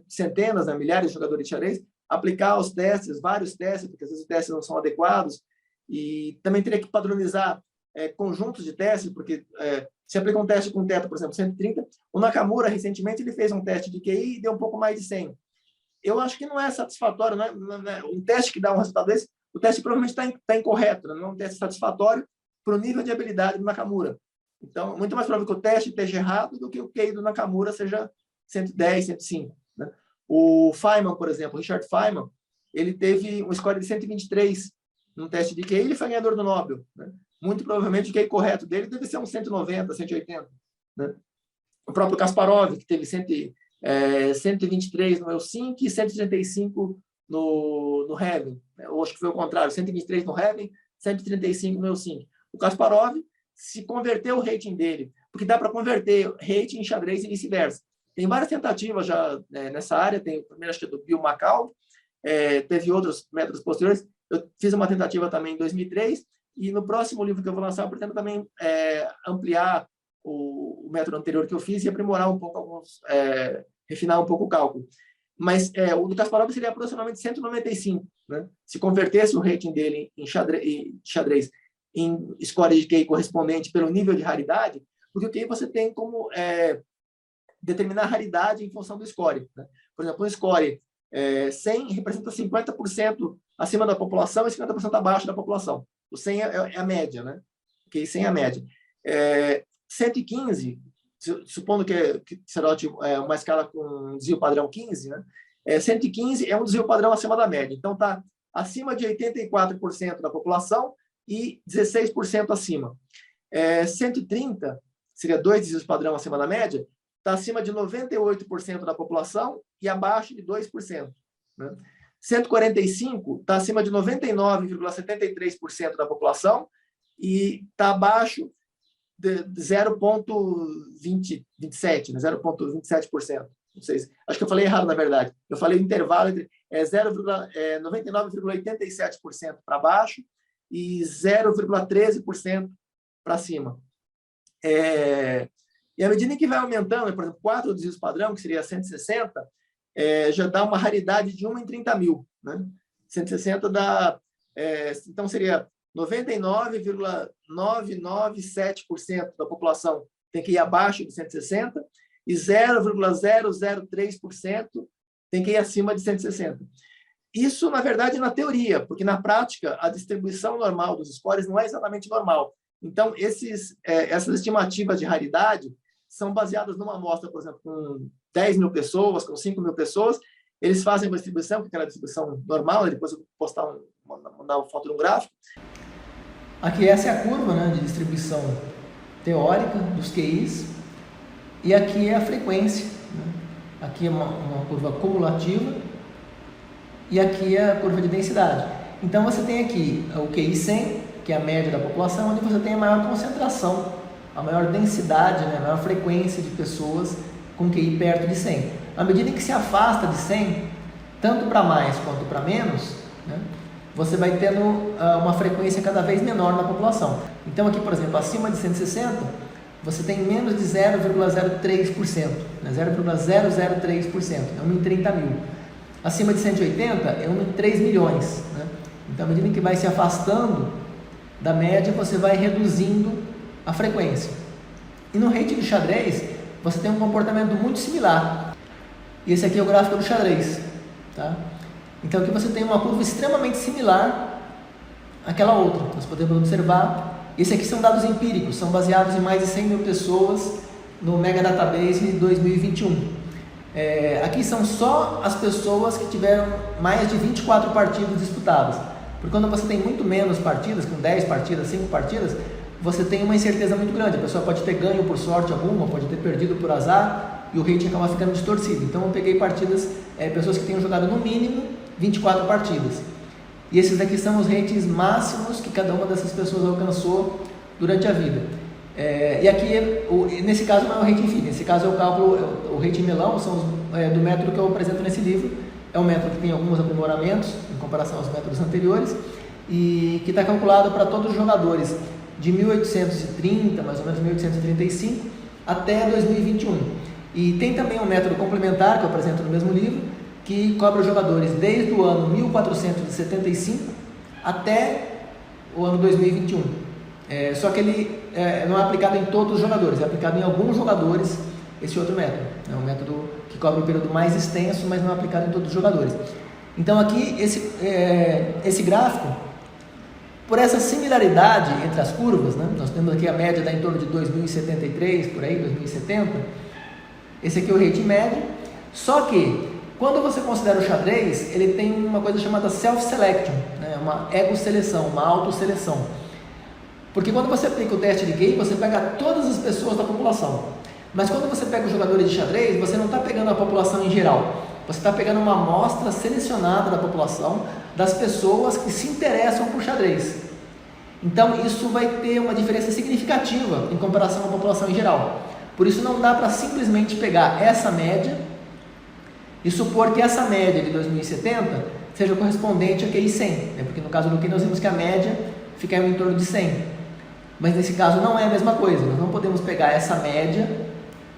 centenas, né, milhares de jogadores de xadrez, aplicar os testes, vários testes, porque às vezes os testes não são adequados, e também teria que padronizar conjuntos de testes, porque se aplica um teste com teto, por exemplo, 130, o Nakamura, recentemente, ele fez um teste de QI e deu um pouco mais de 100. Eu acho que não é satisfatório, não é um teste que dá um resultado desse, o teste provavelmente está incorreto, né? Não é um teste satisfatório para o nível de habilidade do Nakamura. Então, muito mais provável que o teste esteja errado do que o QI do Nakamura seja 110, 105. Né? O Feynman, por exemplo, Richard Feynman, ele teve um score de 123 num teste de QI, ele foi ganhador do Nobel. Né? Muito provavelmente o QI correto dele deve ser uns 190, 180. Né? O próprio Kasparov, que teve 123 no Helsinki e 135 no Heaven. Eu acho que foi o contrário, 123 no Heaven, 135 no Helsinki. O Kasparov se converteu o rating dele, porque dá para converter rating em xadrez e vice-versa. Tem várias tentativas já nessa área, tem o primeiro, acho que é do Bill McCall, teve outros métodos posteriores. Eu fiz uma tentativa também em 2003, e no próximo livro que eu vou lançar, eu pretendo também ampliar o método anterior que eu fiz e aprimorar um pouco refinar um pouco o cálculo. Mas o do Kasparov seria aproximadamente 195, né? Se convertesse o rating dele em xadrez em score de QI correspondente pelo nível de raridade, porque o QI você tem como determinar a raridade em função do score. Né? Por exemplo, um score 100 representa 50% acima da população e 50% abaixo da população. O 100 é a média, né? O QI 100 é a média. 115, supondo que será uma escala com um desvio padrão 15, né? 115 é um desvio padrão acima da média. Então, está acima de 84% da população e 16% acima. 130, seria 2 desvios padrão acima da média, está acima de 98% da população e abaixo de 2%. Né? 145 está acima de 99,73% da população e está abaixo de 0,27%, né? 0,27%. Não sei, acho que eu falei errado, na verdade. Eu falei o intervalo entre 99,87% para baixo e 0,13% para cima. E à medida que vai aumentando, por exemplo, 4 desvios padrão, que seria 160, já dá uma raridade de 1 em 30 mil. Né? 160 dá... então, seria 99,997% da população tem que ir abaixo de 160 e 0,003% tem que ir acima de 160. Isso, na verdade, na teoria, porque na prática a distribuição normal dos scores não é exatamente normal. Então, essas estimativas de raridade são baseadas numa amostra, por exemplo, com 10 mil pessoas, com 5 mil pessoas. Eles fazem uma distribuição, que é aquela distribuição normal, depois eu vou mandar uma foto no gráfico. Aqui essa é a curva, né, de distribuição teórica dos QIs, e aqui é a frequência. Né? Aqui é uma curva cumulativa, e aqui é a curva de densidade. Então, você tem aqui o QI 100, que é a média da população, onde você tem a maior concentração, a maior densidade, né, a maior frequência de pessoas com QI perto de 100. À medida que se afasta de 100, tanto para mais quanto para menos, né, você vai tendo uma frequência cada vez menor na população. Então, aqui, por exemplo, acima de 160, você tem menos de 0,03%, né, 0,003%, é 1 em 30 mil. Acima de 180, é 1 em 3 milhões. Né? Então, à medida que vai se afastando da média, você vai reduzindo a frequência. E no rating de xadrez, você tem um comportamento muito similar. E esse aqui é o gráfico do xadrez. Tá? Então, aqui você tem uma curva extremamente similar àquela outra. Nós podemos observar. Esses aqui são dados empíricos, são baseados em mais de 100 mil pessoas no Mega Database 2021. Aqui são só as pessoas que tiveram mais de 24 partidas disputadas. Porque quando você tem muito menos partidas, com 10 partidas, 5 partidas, você tem uma incerteza muito grande. A pessoa pode ter ganho por sorte alguma, pode ter perdido por azar, e o rating acaba ficando distorcido. Então, eu peguei partidas, pessoas que tenham jogado no mínimo 24 partidas. E esses aqui são os ratings máximos que cada uma dessas pessoas alcançou durante a vida. E aqui, nesse caso, não é o rating fitness, nesse caso é o cálculo, o rating melão, são do método que eu apresento nesse livro. É um método que tem alguns aprimoramentos em comparação aos métodos anteriores e que está calculado para todos os jogadores de 1830, mais ou menos 1835, até 2021. E tem também um método complementar que eu apresento no mesmo livro, que cobra os jogadores desde o ano 1475 até o ano 2021. Só que ele não é aplicado em todos os jogadores, é aplicado em alguns jogadores esse outro método. É um método que cobre um período mais extenso, mas não é aplicado em todos os jogadores. Então aqui, esse gráfico, por essa similaridade entre as curvas, né? Nós temos aqui a média da em torno de 2073, por aí, 2070. Esse aqui é o rating médio. Só que, quando você considera o xadrez, ele tem uma coisa chamada self-selection, né? Uma ego-seleção, uma autoseleção. Porque quando você aplica o teste de Gay, você pega todas as pessoas da população. Mas quando você pega os jogadores de xadrez, você não está pegando a população em geral. Você está pegando uma amostra selecionada da população, das pessoas que se interessam por xadrez. Então isso vai ter uma diferença significativa em comparação à população em geral. Por isso não dá para simplesmente pegar essa média e supor que essa média de 2070 seja correspondente a QI 100, né? Porque no caso do QI nós vimos que a média fica em torno de 100. Mas nesse caso não é a mesma coisa, nós não podemos pegar essa média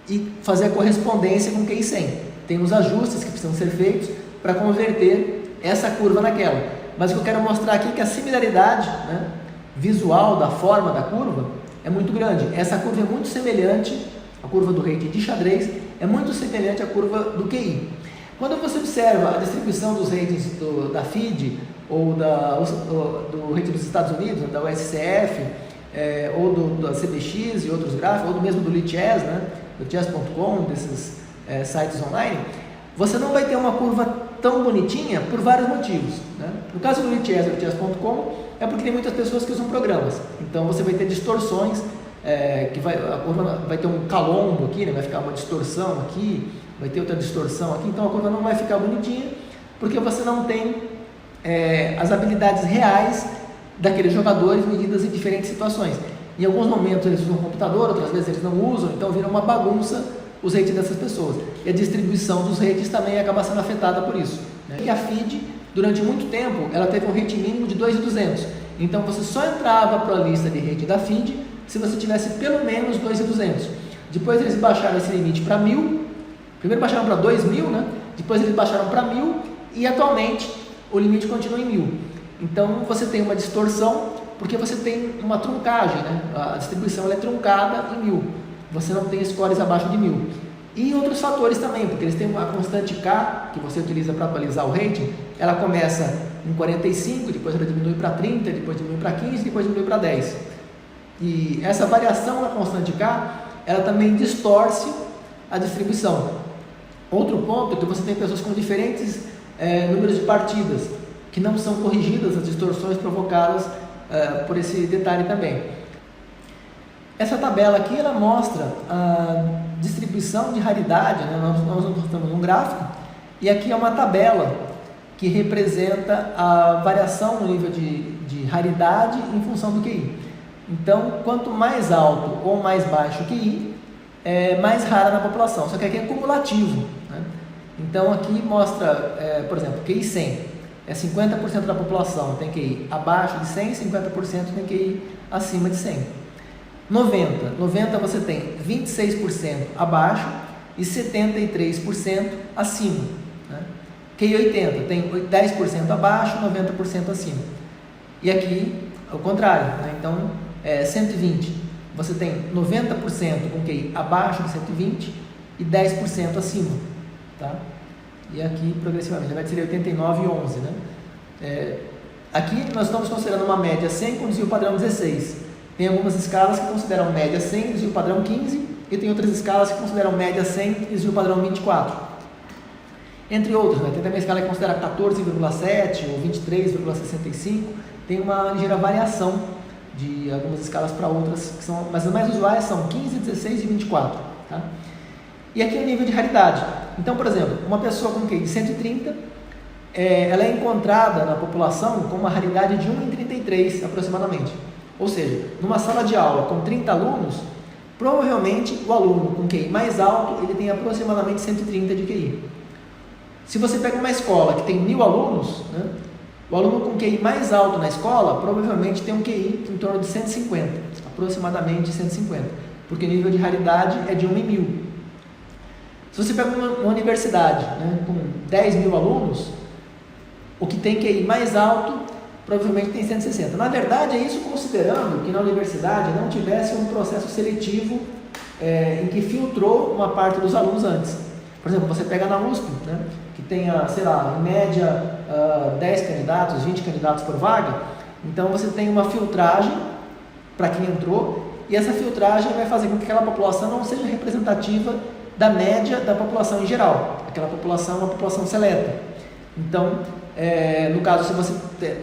e fazer a correspondência com QI 100. Tem os ajustes que precisam ser feitos para converter essa curva naquela. Mas o que eu quero mostrar aqui é que a similaridade, né, visual da forma da curva é muito grande. Essa curva é muito semelhante, a curva do rating de xadrez é muito semelhante à curva do QI. Quando você observa a distribuição dos ratings da FIDE ou do rating dos Estados Unidos, da USCF, ou da CBX e outros gráficos, ou do mesmo do Lichess, né, do chess.com, desses sites online, você não vai ter uma curva tão bonitinha por vários motivos, né? No caso do Lichess e do chess.com é porque tem muitas pessoas que usam programas, então você vai ter distorções, a curva vai ter um calombo aqui, né? Vai ficar uma distorção aqui, vai ter outra distorção aqui, então a curva não vai ficar bonitinha porque você não tem as habilidades reais daqueles jogadores medidas em diferentes situações. Em alguns momentos eles usam computador, outras vezes eles não usam, então vira uma bagunça os ratings dessas pessoas. E a distribuição dos ratings também acaba sendo afetada por isso, né? E a FIDE, durante muito tempo, ela teve um rating mínimo de 2.200. Então você só entrava para a lista de rating da FIDE se você tivesse pelo menos 2.200. Depois eles baixaram esse limite para 1.000. Primeiro baixaram para 2.000, né? Depois eles baixaram para 1.000 e atualmente o limite continua em 1.000. Então você tem uma distorção porque você tem uma truncagem, né? A distribuição ela é truncada em 1.000. Você não tem scores abaixo de 1.000. E outros fatores também, porque eles têm uma constante K, que você utiliza para atualizar o rating, ela começa em 45, depois ela diminui para 30, depois diminui para 15, depois diminui para 10. E essa variação na constante K, ela também distorce a distribuição. Outro ponto é que você tem pessoas com diferentes números de partidas, que não são corrigidas as distorções provocadas por esse detalhe também. Essa tabela aqui, ela mostra a distribuição de raridade, né? Nós mostramos um gráfico, e aqui é uma tabela que representa a variação no nível de raridade em função do QI. Então, quanto mais alto ou mais baixo o QI, mais rara na população, só que aqui é cumulativo, né? Então aqui mostra, por exemplo, QI 100, 50% da população tem QI abaixo de 100, 50% tem QI acima de 100. 90 você tem 26% abaixo e 73% acima, né? QI 80 tem 10% abaixo, 90% acima. E aqui, ao contrário, né? Então, 120, você tem 90% com QI abaixo de 120 e 10% acima, tá? E aqui, progressivamente, na verdade seria 89 e 11, né? Aqui nós estamos considerando uma média 100 com desvio padrão 16. Tem algumas escalas que consideram média 100 e desvio padrão 15, e tem outras escalas que consideram média 100 e desvio padrão 24. Entre outros, né? Tem também a escala que considera 14,7 ou 23,65. Tem uma ligeira variação de algumas escalas para outras, mas as mais usuais são 15, 16 e 24. Tá? E aqui é o nível de raridade. Então, por exemplo, uma pessoa com QI de 130, ela é encontrada na população com uma raridade de 1 em 33 aproximadamente. Ou seja, numa sala de aula com 30 alunos, provavelmente o aluno com QI mais alto, ele tem aproximadamente 130 de QI. Se você pega uma escola que tem 1.000 alunos, né, o aluno com QI mais alto na escola, provavelmente tem um QI em torno de 150, aproximadamente 150, porque o nível de raridade é de 1 em 1.000. Se você pega uma universidade, né, com 10 mil alunos, o que tem QI mais alto provavelmente tem 160. Na verdade, é isso considerando que na universidade não tivesse um processo seletivo em que filtrou uma parte dos alunos antes. Por exemplo, você pega na USP, né, que tenha, sei lá, em média 10 candidatos, 20 candidatos por vaga, então você tem uma filtragem para quem entrou, e essa filtragem vai fazer com que aquela população não seja representativa da média da população em geral. Aquela população é uma população seleta. Então, no caso, se você tem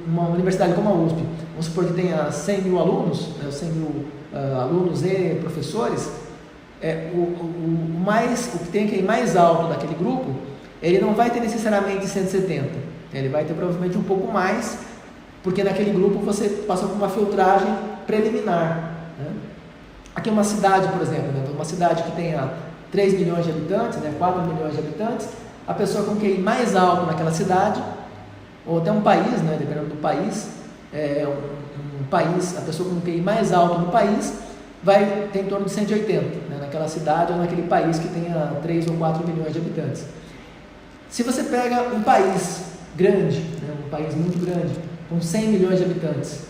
uma universidade como a USP, vamos supor que tenha 100 mil alunos, 100 mil alunos e professores, o que tem que ir mais alto daquele grupo, ele não vai ter necessariamente 170, ele vai ter provavelmente um pouco mais, porque naquele grupo você passou por uma filtragem preliminar, né? Aqui é uma cidade, por exemplo, né? Uma cidade que tenha 3 milhões de habitantes, né? 4 milhões de habitantes, a pessoa com QI mais alto naquela cidade, ou até um país, né? Dependendo do país, um país, a pessoa com QI mais alto no país vai ter em torno de 180, né? Naquela cidade ou naquele país que tenha 3 ou 4 milhões de habitantes. Se você pega um país grande, né? Um país muito grande, com 100 milhões de habitantes,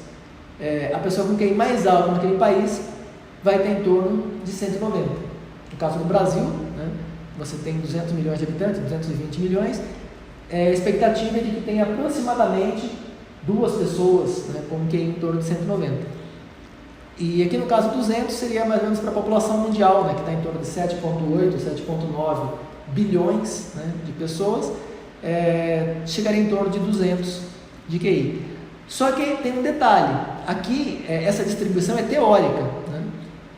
a pessoa com QI mais alto naquele país vai ter em torno de 190. No caso do Brasil, né, você tem 200 milhões de habitantes, 220 milhões, a expectativa é de que tenha aproximadamente 2 pessoas, né, com QI em torno de 190. E aqui no caso 200 seria mais ou menos para a população mundial, né, que está em torno de 7,8, 7,9 bilhões, né, de pessoas, chegaria em torno de 200 de QI. Só que tem um detalhe, aqui essa distribuição é teórica, né?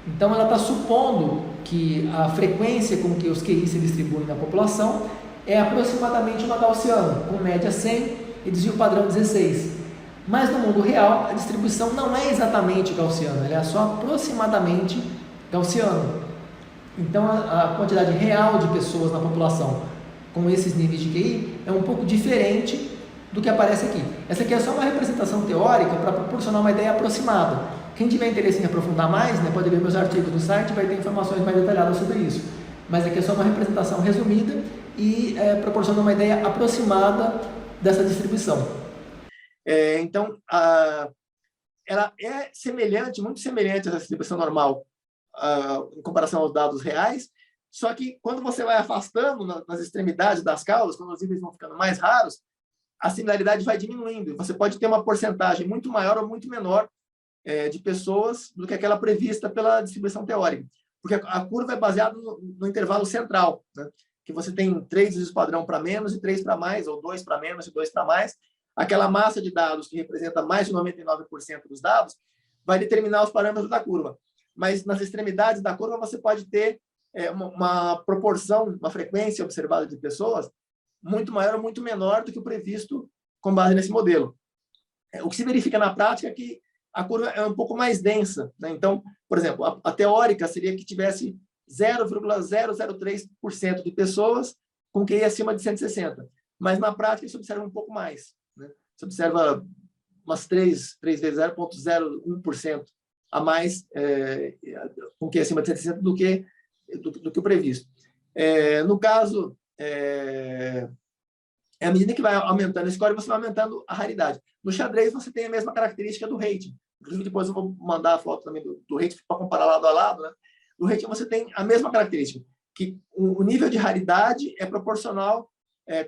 Então ela está supondo que a frequência com que os QI se distribuem na população é aproximadamente uma gaussiana, com média 100 e desvio padrão 16. Mas no mundo real a distribuição não é exatamente gaussiana, ela é só aproximadamente gaussiana. Então a quantidade real de pessoas na população com esses níveis de QI é um pouco diferente do que aparece aqui. Essa aqui é só uma representação teórica para proporcionar uma ideia aproximada. Quem tiver interesse em aprofundar mais, né, pode ler meus artigos no site, vai ter informações mais detalhadas sobre isso. Mas aqui é só uma representação resumida e proporciona uma ideia aproximada dessa distribuição. Então, ela é semelhante, muito semelhante à distribuição normal em comparação aos dados reais, só que quando você vai afastando nas extremidades das caudas, quando os níveis vão ficando mais raros, a similaridade vai diminuindo. Você pode ter uma porcentagem muito maior ou muito menor de pessoas do que aquela prevista pela distribuição teórica. Porque a curva é baseada no intervalo central, né? Que você tem 3 vezes padrão para menos e 3 para mais, ou 2 para menos e 2 para mais. Aquela massa de dados que representa mais de 99% dos dados vai determinar os parâmetros da curva. Mas nas extremidades da curva você pode ter uma proporção, uma frequência observada de pessoas muito maior ou muito menor do que o previsto com base nesse modelo. O que se verifica na prática é que a curva é um pouco mais densa, né? Então, por exemplo, a teórica seria que tivesse 0,003% de pessoas com QI acima de 160, mas na prática se observa um pouco mais, né? Se observa umas 3 vezes 0,01% a mais com QI acima de 160 do que o previsto. No caso, à medida que vai aumentando a score, você vai aumentando a raridade. No xadrez, você tem a mesma característica do rating. Inclusive, depois eu vou mandar a foto também do rating para comparar lado a lado, né? No rating, você tem a mesma característica, que o nível de raridade é proporcional,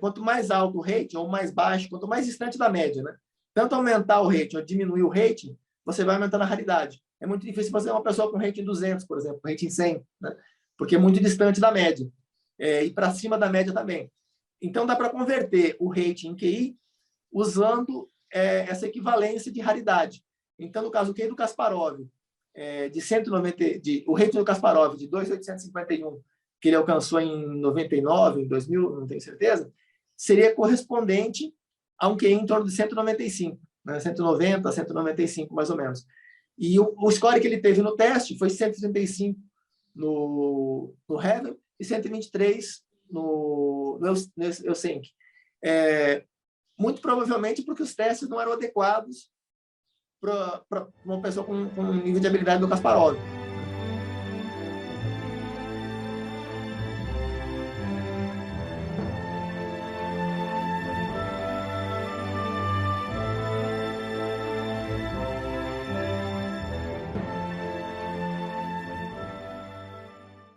quanto mais alto o rating, ou mais baixo, quanto mais distante da média, né? Tanto aumentar o rating ou diminuir o rating, você vai aumentando a raridade. É muito difícil você ter uma pessoa com rating 200, por exemplo, rating 100, né? Porque é muito distante da média. E para cima da média também. Então, dá para converter o rating em QI usando essa equivalência de raridade. Então, no caso, o QI do Kasparov, de 190, o rating do Kasparov de 2.851, que ele alcançou em 99, em 2000, não tenho certeza, seria correspondente a um QI em torno de 195, né? 190, 195, mais ou menos. E o score que ele teve no teste foi 135 no Heaven e 123 no Eusenk. Muito provavelmente porque os testes não eram adequados para uma pessoa com um nível de habilidade do Kasparov.